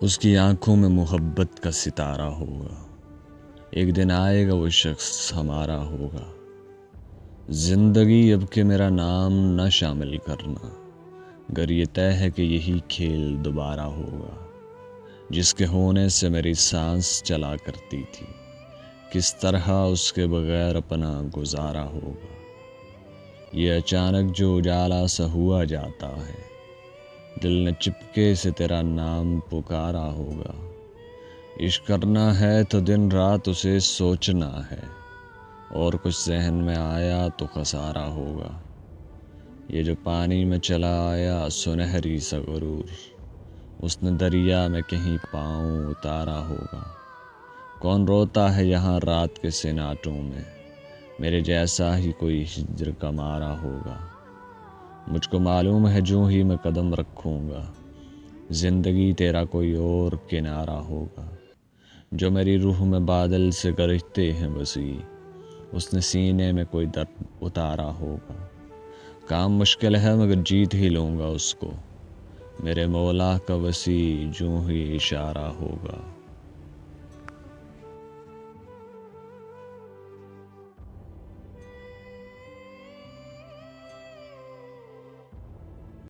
اس کی آنکھوں میں محبت کا ستارہ ہوگا، ایک دن آئے گا وہ شخص ہمارا ہوگا۔ زندگی اب کہ میرا نام نہ شامل کرنا، گر یہ طے ہے کہ یہی کھیل دوبارہ ہوگا۔ جس کے ہونے سے میری سانس چلا کرتی تھی، کس طرح اس کے بغیر اپنا گزارا ہوگا۔ یہ اچانک جو اجالا سا ہوا جاتا ہے، دل نے چپکے سے تیرا نام پکارا ہوگا۔ عشق کرنا ہے تو دن رات اسے سوچنا ہے، اور کچھ ذہن میں آیا تو خسارہ ہوگا۔ یہ جو پانی میں چلا آیا سنہری سا غرور، اس نے دریا میں کہیں پاؤں اتارا ہوگا۔ کون روتا ہے یہاں رات کے سناٹوں میں، میرے جیسا ہی کوئی ہجر کا مارا ہوگا۔ مجھ کو معلوم ہے جو ہی میں قدم رکھوں گا، زندگی تیرا کوئی اور کنارہ ہوگا۔ جو میری روح میں بادل سے گرجتے ہیں وسیع، اس نے سینے میں کوئی درد اتارا ہوگا۔ کام مشکل ہے مگر جیت ہی لوں گا اس کو، میرے مولا کا وسیع جو ہی اشارہ ہوگا۔